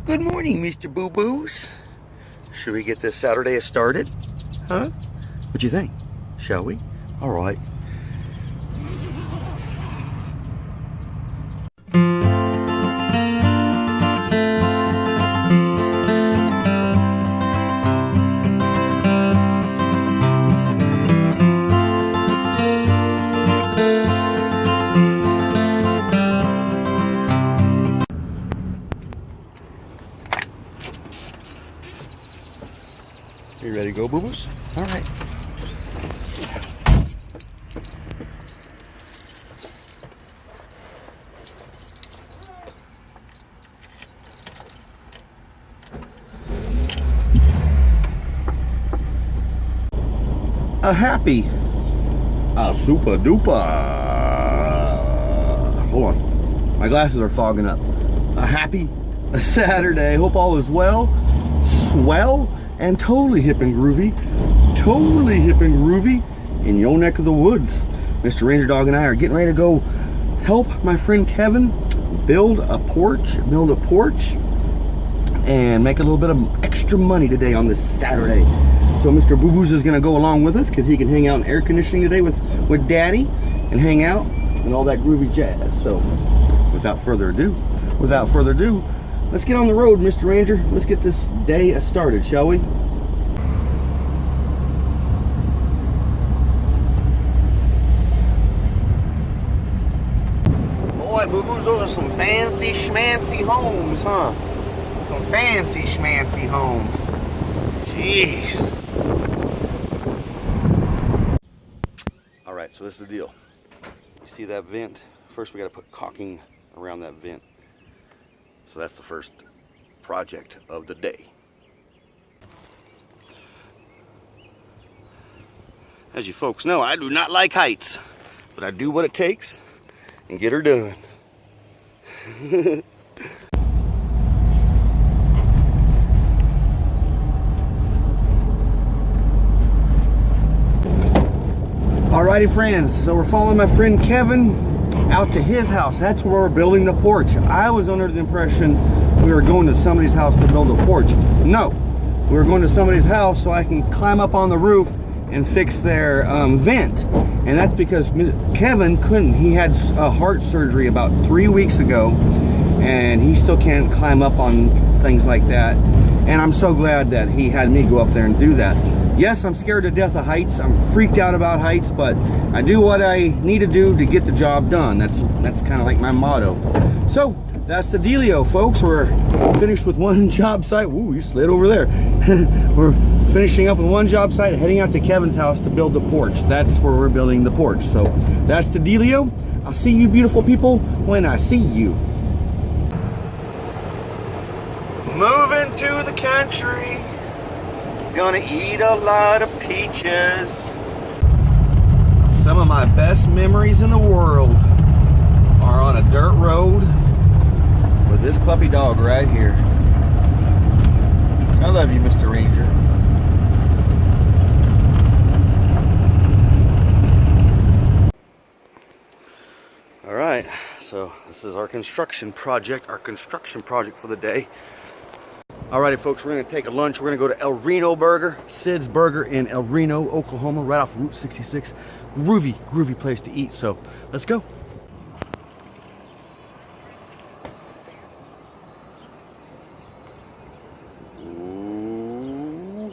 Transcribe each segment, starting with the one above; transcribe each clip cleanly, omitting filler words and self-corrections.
Good morning, Mr. Boo-Boos. Should we get this Saturday started? Huh? What do you think? Shall we? All right. You ready to go, Boo-Boos? All right. A super duper. Hold on. My glasses are fogging up. A happy Saturday. Hope all is well, swell, and totally hip and groovy. Totally hip and groovy in your neck of the woods. Mr. Ranger Dog and I are getting ready to go help my friend Kevin build a porch, and make a little bit of extra money today on this Saturday. So Mr. Boo-Boos is gonna go along with us because he can hang out in air conditioning today with Daddy and hang out and all that groovy jazz. So without further ado, let's get on the road, Mr. Ranger. Let's get this day started, shall we? Boy, Boo-Boos, those are some fancy schmancy homes, huh? Some fancy schmancy homes. Jeez. All right, so this is the deal. You see that vent? First, we got to put caulking around that vent. So that's the first project of the day. As you folks know, I do not like heights, but I do what it takes and get her done. Alrighty friends, so we're following my friend Kevin out to his house. That's where we're building the porch. I was under the impression we were going to somebody's house to build a porch. No, we were going to somebody's house so I can climb up on the roof and fix their vent. And that's because Kevin couldn't. He had a heart surgery about 3 weeks ago, and he still can't climb up on things like that. And I'm so glad that he had me go up there and do that. Yes, I'm scared to death of heights. I'm freaked out about heights, but I do what I need to do to get the job done. That's kind of like my motto. So that's the dealio, folks. We're finished with one job site. Ooh, you slid over there. We're finishing up with one job site, heading out to Kevin's house to build the porch. That's where we're building the porch. So that's the dealio. I'll see you beautiful people when I see you. Moving to the country. Gonna eat a lot of peaches. Some of my best memories in the world are on a dirt road with this puppy dog right here. I love you, Mr. Ranger. All right, so this is our construction project for the day. Alrighty folks, we're gonna take a lunch. We're gonna go to El Reno Burger, Sid's Burger in El Reno, Oklahoma, right off Route 66. Groovy place to eat, so let's go. Ooh.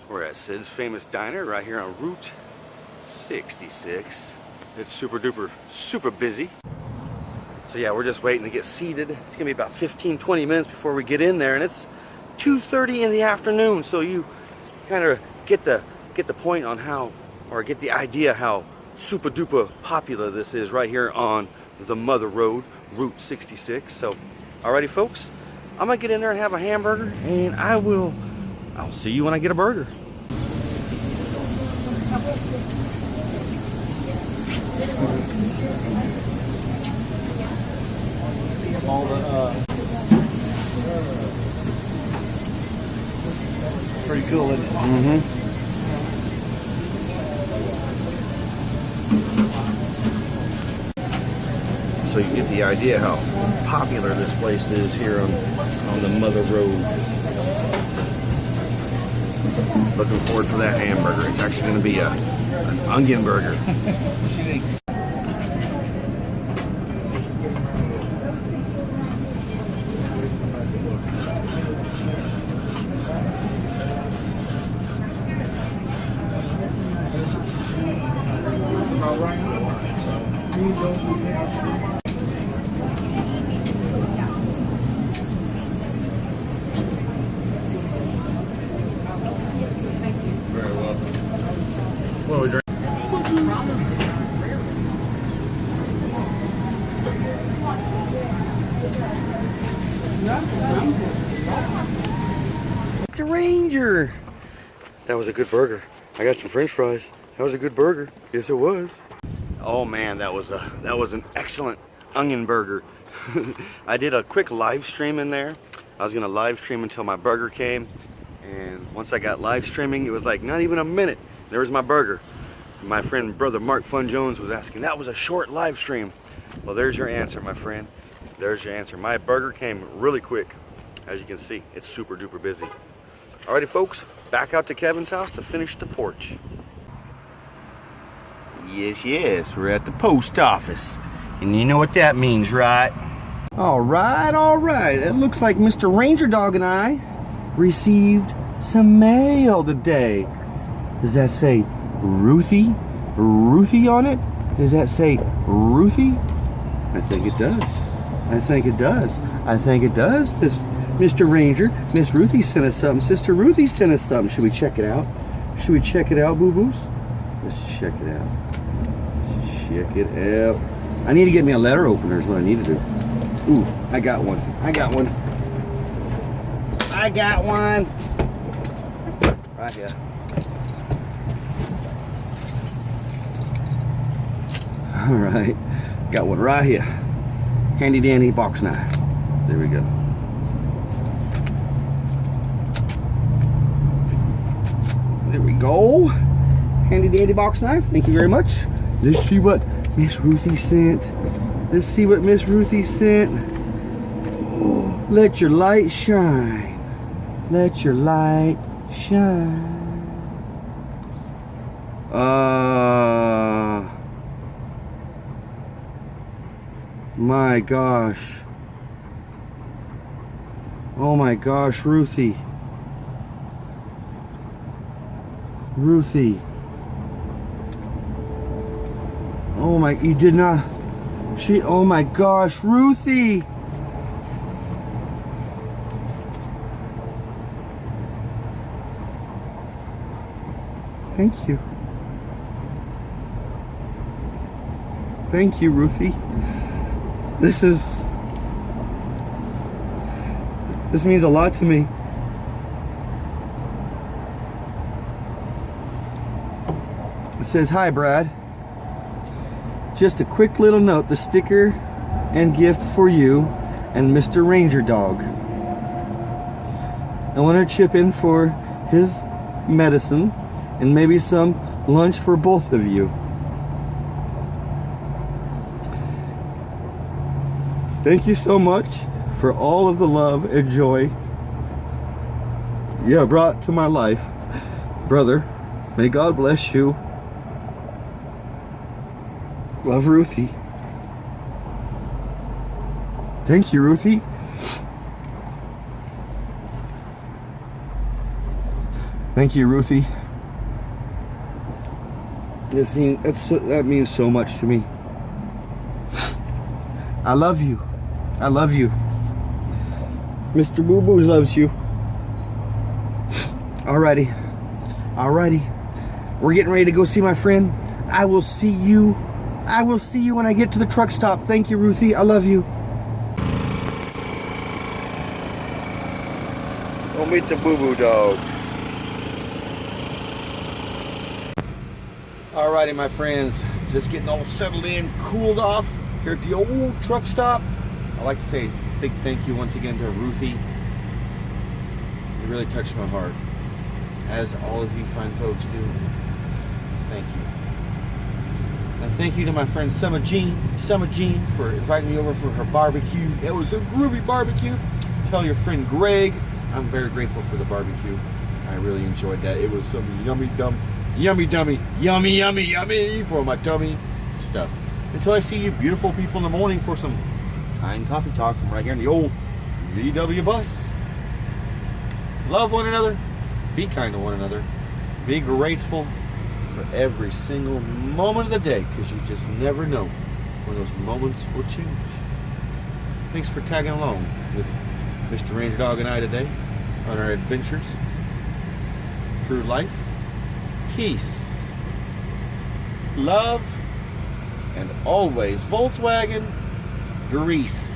We're at Sid's Famous Diner right here on Route 66. It's super duper, super busy. So yeah, we're just waiting to get seated. It's gonna be about 15-20 minutes before we get in there, and it's 2:30 in the afternoon. So you kind of get the point on how, or get the idea how super duper popular this is right here on the Mother Road, Route 66. So, alrighty folks, I'm gonna get in there and have a hamburger, and I'll see you when I get a burger. All the pretty cool, isn't it? Mm-hmm. so you get the idea how popular this place is here on the Mother Road. Looking forward for that hamburger. It's actually going to be an onion burger. Very well. What we drink? The Ranger. That was a good burger. I got some French fries. That was a good burger. Yes, it was. Oh man, that was an excellent onion burger. I did a quick live stream in there. I was gonna live stream until my burger came, and once I got live streaming, it was like not even a minute. There was my burger. My friend, brother Mark Fun Jones, was asking, that was a short live stream. Well, there's your answer, my friend. There's your answer. My burger came really quick. As you can see, it's super duper busy. Alrighty, folks, back out to Kevin's house to finish the porch. Yes, we're at the post office. And you know what that means, right? All right. It looks like Mr. Ranger Dog and I received some mail today. Does that say Ruthy? Ruthy on it? Does that say Ruthy? I think it does. I think it does. Mr. Ranger, Miss Ruthy sent us something. Sister Ruthy sent us something. Should we check it out? Should we check it out, boo-boos? Let's check it out. Check it out. I need to get me a letter opener is what I need to do. Ooh, I got one. Right here. All right, got one right here. Handy dandy box knife. There we go. There we go. Handy dandy box knife. Thank you very much. Let's see what Miss Ruthy sent. Oh, let your light shine. Let your light shine. My gosh. Oh my gosh, Ruthy. Oh my, you did not. Oh my gosh, Ruthy. Thank you. Thank you, Ruthy. This means a lot to me. It says, "Hi, Brad. Just a quick little note, the sticker and gift for you and Mr. Ranger Dog. I want to chip in for his medicine and maybe some lunch for both of you. Thank you so much for all of the love and joy you have brought to my life. Brother, may God bless you. Love, Ruthy." Thank you, Ruthy. Thank you, Ruthy. That means so much to me. I love you. I love you. Mr. Boo Boo loves you. Alrighty. We're getting ready to go see my friend. I will see you when I get to the truck stop. Thank you, Ruthy. I love you. Go meet the Boo Boo dog. Alrighty, my friends. Just getting all settled in, cooled off here at the old truck stop. I'd like to say a big thank you once again to Ruthy. It really touched my heart, as all of you fine folks do. Thank you. And thank you to my friend Summer Jean, for inviting me over for her barbecue. It was a groovy barbecue. Tell your friend Greg I'm very grateful for the barbecue. I really enjoyed that. It was some yummy for my tummy stuff. Until I see you beautiful people in the morning for some kind coffee talk from right here in the old VW bus. Love one another. Be kind to one another. Be grateful for every single moment of the day, because you just never know when those moments will change. Thanks for tagging along with Mr. Ranger Dog and I today on our adventures through life. Peace, love, and always Volkswagen grease.